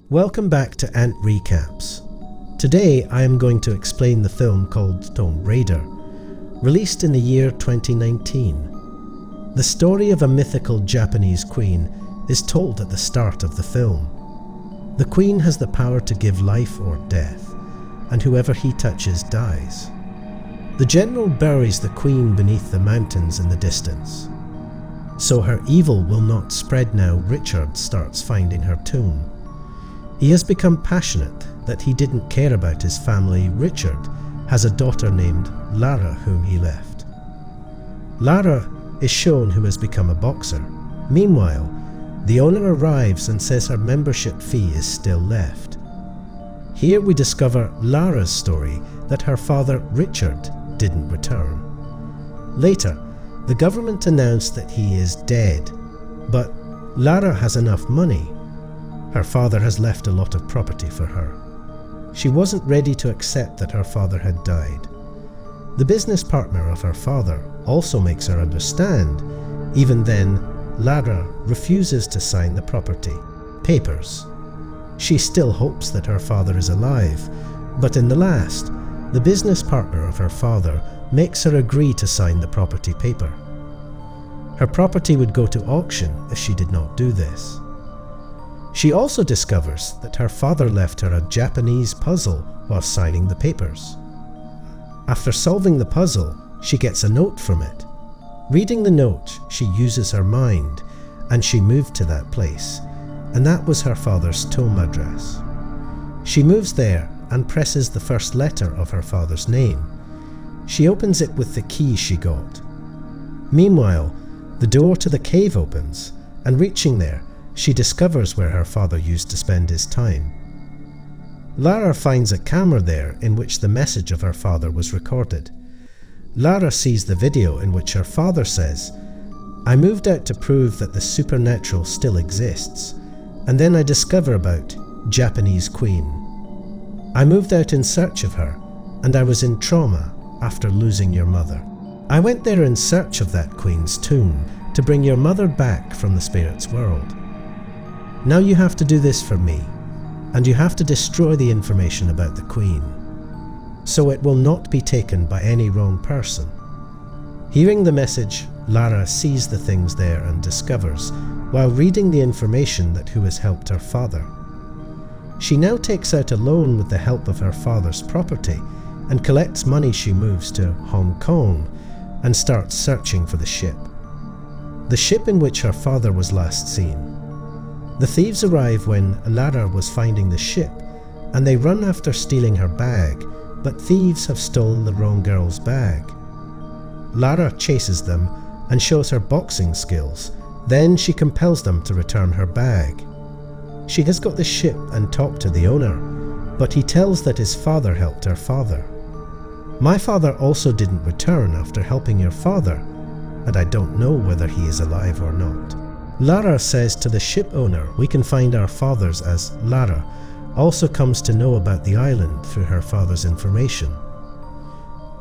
Welcome back to Ant Recaps. Today I am going to explain the film called Tomb Raider, released in the year 2019. The story of a mythical Japanese queen is told at the start of the film. The queen has the power to give life or death, and whoever he touches dies. The general buries the queen beneath the mountains in the distance. So her evil will not spread now Richard starts finding her tomb. He has become passionate that he didn't care about his family. Richard has a daughter named Lara whom he left. Lara is shown who has become a boxer. Meanwhile, the owner arrives and says her membership fee is still left. Here we discover Lara's story that her father Richard didn't return. Later, the government announced that he is dead, but Lara has enough money. Her father has left a lot of property for her. She wasn't ready to accept that her father had died. The business partner of her father also makes her understand. Even then, Lara refuses to sign the property papers. She still hopes that her father is alive, but in the last, the business partner of her father makes her agree to sign the property paper. Her property would go to auction if she did not do this. She also discovers that her father left her a Japanese puzzle while signing the papers. After solving the puzzle, she gets a note from it. Reading the note, she uses her mind, and she moved to that place, and that was her father's tomb address. She moves there and presses the first letter of her father's name. She opens it with the key she got. Meanwhile, the door to the cave opens, and reaching there, she discovers where her father used to spend his time. Lara finds a camera there in which the message of her father was recorded. Lara sees the video in which her father says, "I moved out to prove that the supernatural still exists, and then I discover about Japanese Queen. I moved out in search of her, and I was in trauma after losing your mother. I went there in search of that queen's tomb to bring your mother back from the spirit's world. Now you have to do this for me, and you have to destroy the information about the queen, so it will not be taken by any wrong person." Hearing the message, Lara sees the things there and discovers, while reading the information, that who has helped her father. She now takes out a loan with the help of her father's property and collects money. She moves to Hong Kong and starts searching for the ship in which her father was last seen. The thieves arrive when Lara was finding the ship, and they run after stealing her bag, but thieves have stolen the wrong girl's bag. Lara chases them and shows her boxing skills. Then she compels them to return her bag. She has got the ship and talked to the owner, but he tells that his father helped her father. "My father also didn't return after helping your father, and I don't know whether he is alive or not." Lara says to the ship owner, "We can find our fathers," as Lara also comes to know about the island through her father's information.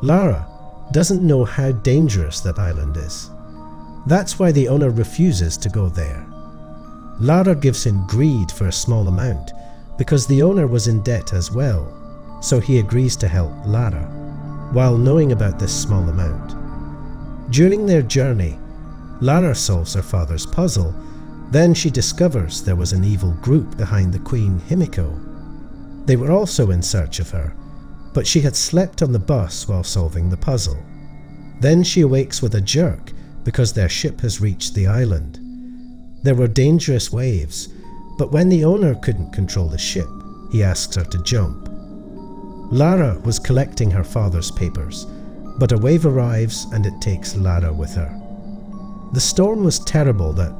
Lara doesn't know how dangerous that island is. That's why the owner refuses to go there. Lara gives him greed for a small amount because the owner was in debt as well, so he agrees to help Lara, while knowing about this small amount. During their journey, Lara solves her father's puzzle. Then she discovers there was an evil group behind the Queen Himiko. They were also in search of her, but she had slept on the bus while solving the puzzle. Then she awakes with a jerk because their ship has reached the island. There were dangerous waves, but when the owner couldn't control the ship, he asks her to jump. Lara was collecting her father's papers, but a wave arrives and it takes Lara with her. The storm was terrible that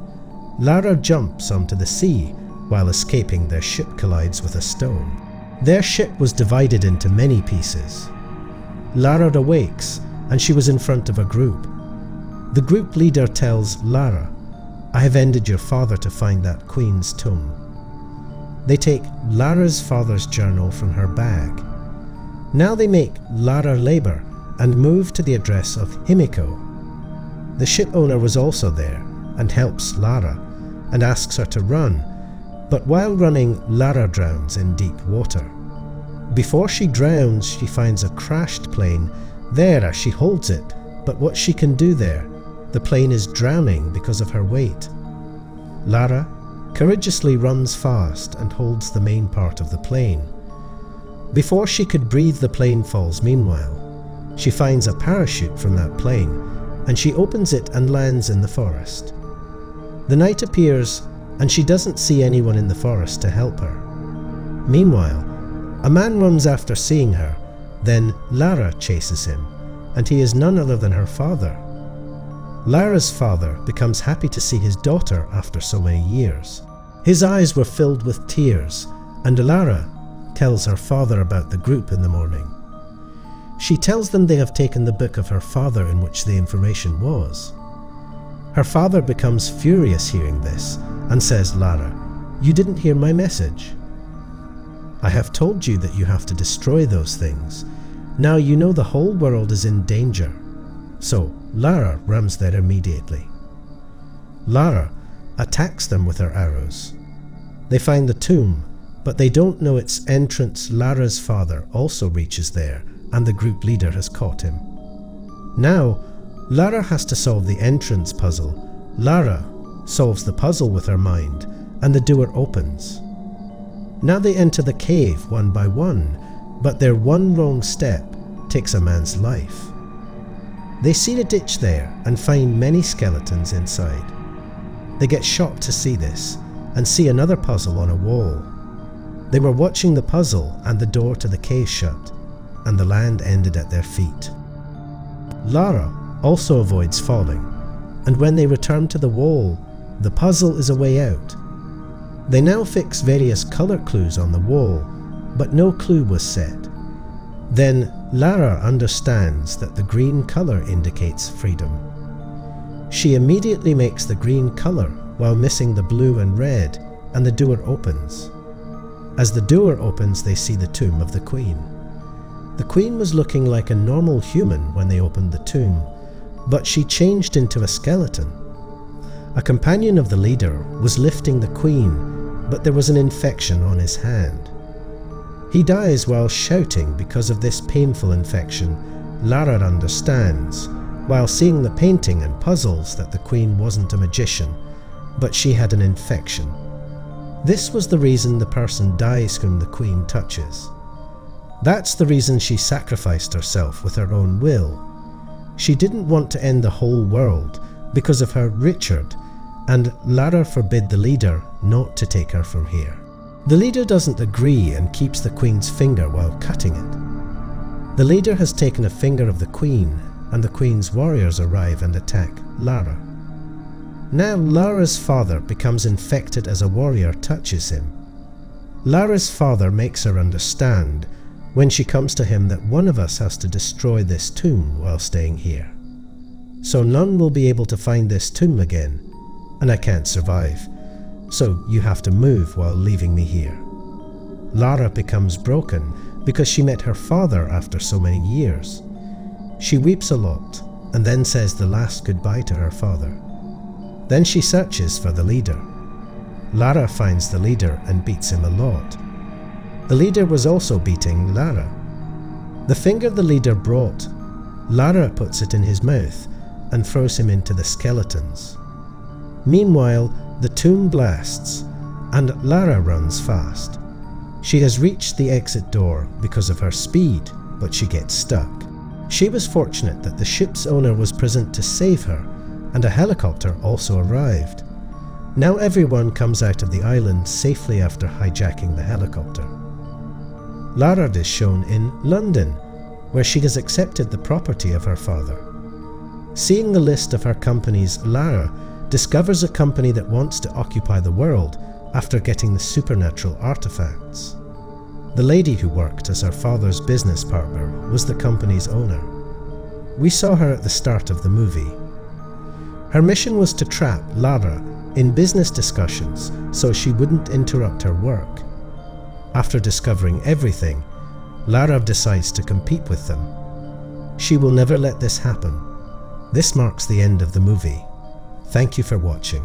Lara jumps onto the sea. While escaping, their ship collides with a stone. Their ship was divided into many pieces. Lara awakes and she was in front of a group. The group leader tells Lara, "I have ended your father to find that queen's tomb." They take Lara's father's journal from her bag. Now they make Lara labor and move to the address of Himiko. The ship owner was also there and helps Lara and asks her to run, But while running, Lara drowns in deep water. Before she drowns, she finds a crashed plane there as she holds it, but what she can do there? The plane is drowning because of her weight. Lara courageously runs fast and holds the main part of the plane. Before she could breathe, the plane falls meanwhile. She finds a parachute from that plane, and she opens it and lands in the forest. The night appears, and she doesn't see anyone in the forest to help her. Meanwhile, a man runs after seeing her, then Lara chases him, and he is none other than her father. Lara's father becomes happy to see his daughter after so many years. His eyes were filled with tears, and Lara tells her father about the group in the morning. She tells them they have taken the book of her father in which the information was. Her father becomes furious hearing this and says, "Lara, you didn't hear my message. I have told you that you have to destroy those things. Now you know the whole world is in danger." So Lara runs there immediately. Lara attacks them with her arrows. They find the tomb, but they don't know its entrance. Lara's father also reaches there, and the group leader has caught him. Now, Lara has to solve the entrance puzzle. Lara solves the puzzle with her mind, and the door opens. Now they enter the cave one by one, but their one wrong step takes a man's life. They see a ditch there and find many skeletons inside. They get shocked to see this, and see another puzzle on a wall. They were watching the puzzle, and the door to the cave shut, and the land ended at their feet. Lara also avoids falling, and when they return to the wall, the puzzle is a way out. They now fix various colour clues on the wall, but no clue was set. Then Lara understands that the green colour indicates freedom. She immediately makes the green colour while missing the blue and red, and the door opens. As the door opens, they see the tomb of the queen. The queen was looking like a normal human when they opened the tomb, but she changed into a skeleton. A companion of the leader was lifting the queen, but there was an infection on his hand. He dies while shouting because of this painful infection. Lara understands, while seeing the painting and puzzles, that the queen wasn't a magician, but she had an infection. This was the reason the person dies whom the queen touches. That's the reason she sacrificed herself with her own will. She didn't want to end the whole world because of her Richard, and Lara forbid the leader not to take her from here. The leader doesn't agree and keeps the queen's finger while cutting it. The leader has taken a finger of the queen, and the queen's warriors arrive and attack Lara. Now Lara's father becomes infected as a warrior touches him. Lara's father makes her understand when she comes to him that one of us has to destroy this tomb while staying here. So none will be able to find this tomb again, and I can't survive, so you have to move while leaving me here. Lara becomes broken because she met her father after so many years. She weeps a lot and then says the last goodbye to her father. Then she searches for the leader. Lara finds the leader and beats him a lot. The leader was also beating Lara. The finger the leader brought, Lara puts it in his mouth and throws him into the skeletons. Meanwhile, the tomb blasts, and Lara runs fast. She has reached the exit door because of her speed, but she gets stuck. She was fortunate that the ship's owner was present to save her, and a helicopter also arrived. Now everyone comes out of the island safely after hijacking the helicopter. Lara is shown in London, where she has accepted the property of her father. Seeing the list of her companies, Lara discovers a company that wants to occupy the world after getting the supernatural artifacts. The lady who worked as her father's business partner was the company's owner. We saw her at the start of the movie. Her mission was to trap Lara in business discussions so she wouldn't interrupt her work. After discovering everything, Lara decides to compete with them. She will never let this happen. This marks the end of the movie. Thank you for watching.